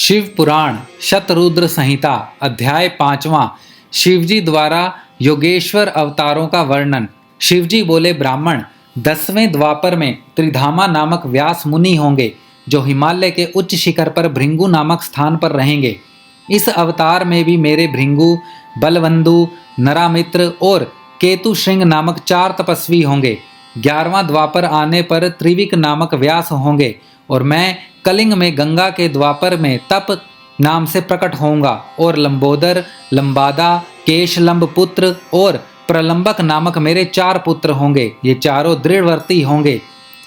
शिव पुराण शतरुद्र संहिता अध्याय 5वां। शिवजी द्वारा योगेश्वर अवतारों का वर्णन। शिवजी बोले, ब्राह्मण, 10वें द्वापर में त्रिधामा नामक व्यास मुनि होंगे जो हिमालय के उच्च शिखर पर भृंगु नामक स्थान पर रहेंगे। इस अवतार में भी मेरे भृंगु, बलवंदु, नरामित्र और केतु श्रृंग नामक 4 तपस्वी होंगे। 11वां द्वापर आने पर त्रिविक नामक व्यास होंगे और मैं कलिंग में गंगा के द्वापर में तप नाम से प्रकट होऊंगा और लंबोदर, लंबादा, केशलंब पुत्र और प्रलंबक नामक मेरे 4 पुत्र होंगे। ये चारों दृढ़वर्ती होंगे।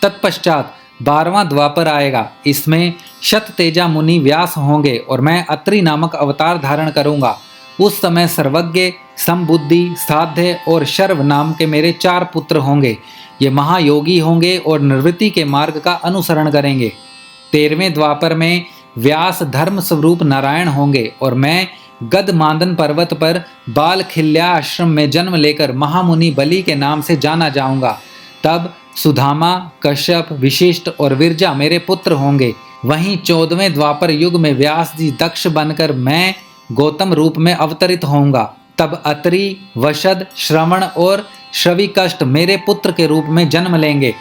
तत्पश्चात 12वां द्वापर आएगा। इसमें शततेजा मुनि व्यास होंगे और मैं अत्रि नामक अवतार धारण करूंगा। उस समय सर्वज्ञ, समबुद्धि, साध्य और शर्व नाम के मेरे 4 पुत्र होंगे। ये महायोगी होंगे और निवृत्ति के मार्ग का अनुसरण करेंगे। 13वें द्वापर में व्यास धर्म स्वरूप नारायण होंगे और मैं गदमादन पर्वत पर बालखिल्या आश्रम में जन्म लेकर महामुनि बलि के नाम से जाना जाऊंगा। तब सुधामा, कश्यप, विशिष्ट और विरजा मेरे पुत्र होंगे। वहीं 14वें द्वापर युग में व्यास जी दक्ष बनकर मैं गौतम रूप में अवतरित होऊंगा। तब अत्रि, वशद, श्रवण और श्रविकष्ट मेरे पुत्र के रूप में जन्म लेंगे।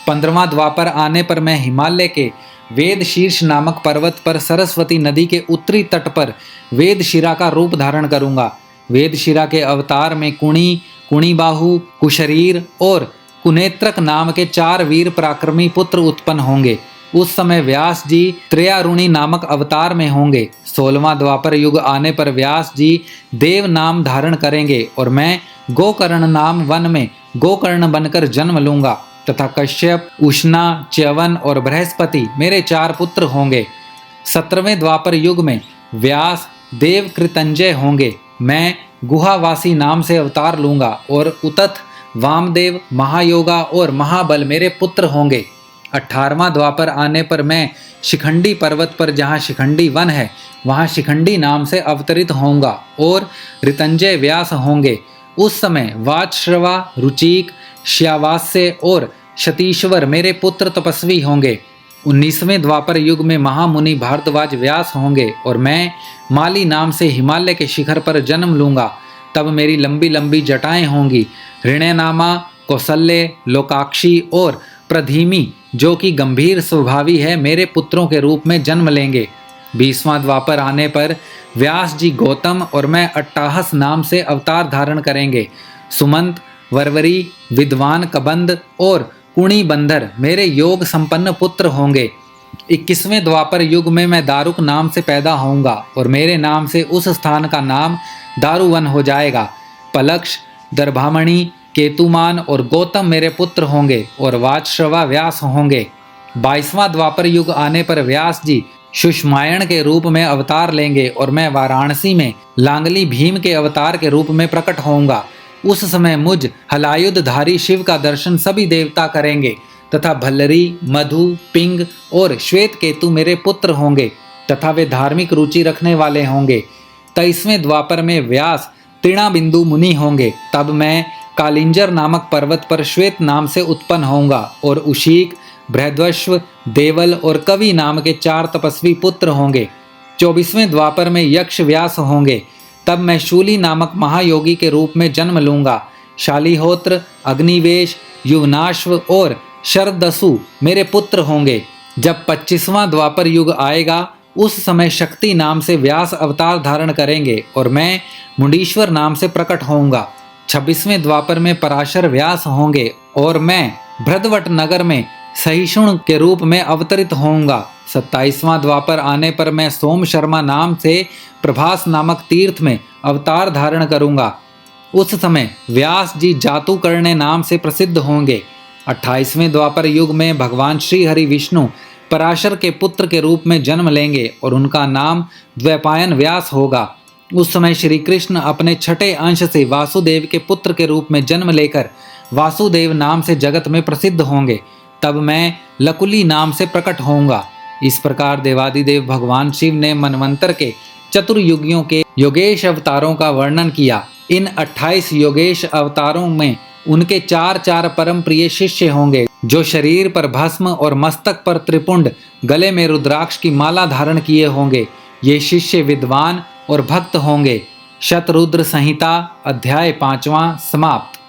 15वां द्वापर आने पर मैं हिमालय के वेद शीर्ष नामक पर्वत पर सरस्वती नदी के उत्तरी तट पर वेदशिरा का रूप धारण करूंगा। वेदशिरा के अवतार में कुणी, कुणीबाहु, कुशरीर और कुनेत्रक नाम के 4 वीर पराक्रमी पुत्र उत्पन्न होंगे। उस समय व्यास जी त्रयारुणी नामक अवतार में होंगे। 16वां द्वापर युग आने पर व्यास जी देव नाम धारण करेंगे और मैं गोकर्ण नाम वन में गोकर्ण बनकर जन्म लूंगा तथा कश्यप, उष्णा, च्यवन और बृहस्पति मेरे 4 पुत्र होंगे। 17वें द्वापर युग में व्यास देव कृतंजय होंगे। मैं गुहावासी नाम से अवतार लूंगा और उतथ, वामदेव, महायोगा और महाबल मेरे पुत्र होंगे। 18वां द्वापर आने पर मैं शिखंडी पर्वत पर जहाँ शिखंडी वन है वहाँ शिखंडी नाम से अवतरित होऊंगा और ऋतंजय व्यास होंगे। उस समय वाचश्रवा, रुचिक, श्यावास्य और शतीश्वर मेरे पुत्र तपस्वी होंगे। 19वें द्वापर युग में महामुनि भारद्वाज व्यास होंगे और मैं माली नाम से हिमालय के शिखर पर जन्म लूंगा। तब मेरी लंबी लंबी जटाएं होंगी। ऋणनामा, कौसल्य, लोकाक्षी और प्रधीमी जो कि गंभीर स्वभावी है मेरे पुत्रों के रूप में जन्म लेंगे। 20वां द्वापर आने पर व्यास जी गौतम और मैं अट्टाहस नाम से अवतार धारण करेंगे। सुमंत, वरवरी, विद्वान कबंध और कुणी बंधर मेरे योग संपन्न पुत्र होंगे। 21वें द्वापर युग में मैं दारुक नाम से पैदा होऊंगा और मेरे नाम से उस स्थान का नाम दारुवन हो जाएगा। पलक्ष, दर्भामणि, केतुमान और गौतम मेरे पुत्र होंगे और वाचश्रवा व्यास होंगे। 22वां द्वापर युग आने पर व्यास जी सुषमायण के रूप में अवतार लेंगे और मैं वाराणसी में लांगली भीम के अवतार के रूप में प्रकट होऊंगा। उस समय मुझ हलायुधधारी शिव का दर्शन सभी देवता करेंगे तथा भल्लरी, मधु, पिंग और श्वेत केतु मेरे पुत्र होंगे तथा वे धार्मिक रुचि रखने वाले होंगे। 23वें द्वापर में व्यास तृणाबिंदु मुनि होंगे। तब मैं कालिंजर नामक पर्वत पर श्वेत नाम से उत्पन्न होऊंगा और उशीक, बृहद्वश्व, देवल और कवि नाम के 4 तपस्वी पुत्र होंगे। 24वें द्वापर में यक्ष व्यास होंगे। तब मैं शूली नामक महायोगी के रूप में जन्म लूंगा। शालिहोत्र, अग्निवेश, युवनाश्व और शरदसु मेरे पुत्र होंगे। जब 25वां द्वापर युग आएगा उस समय शक्ति नाम से व्यास अवतार धारण करेंगे और मैं मुंडीश्वर नाम से प्रकट होऊंगा। 26वें द्वापर में पराशर व्यास होंगे और मैं भ्रदवट नगर में सहिष्णु के रूप में अवतरित होऊंगा। 27वां द्वापर आने पर मैं सोम शर्मा नाम से प्रभास नामक तीर्थ में अवतार धारण करूंगा। उस समय व्यास जी जातुकर्ण्य नाम से प्रसिद्ध होंगे। 28वें द्वापर युग में भगवान श्री हरि विष्णु पराशर के पुत्र के रूप में जन्म लेंगे और उनका नाम द्वैपायन व्यास होगा। उस समय श्री कृष्ण अपने 6ठे अंश से वासुदेव के पुत्र के रूप में जन्म लेकर वासुदेव नाम से जगत में प्रसिद्ध होंगे। तब मैं लकुली नाम से प्रकट होऊंगा। इस प्रकार देवादिदेव भगवान शिव ने मनवंतर के चतुर्युगियों के योगेश अवतारों का वर्णन किया। इन 28 योगेश अवतारों में उनके 4 परम प्रिय शिष्य होंगे जो शरीर पर भस्म और मस्तक पर त्रिपुंड, गले में रुद्राक्ष की माला धारण किए होंगे। ये शिष्य विद्वान और भक्त होंगे। शतरुद्र संहिता अध्याय 5वां समाप्त।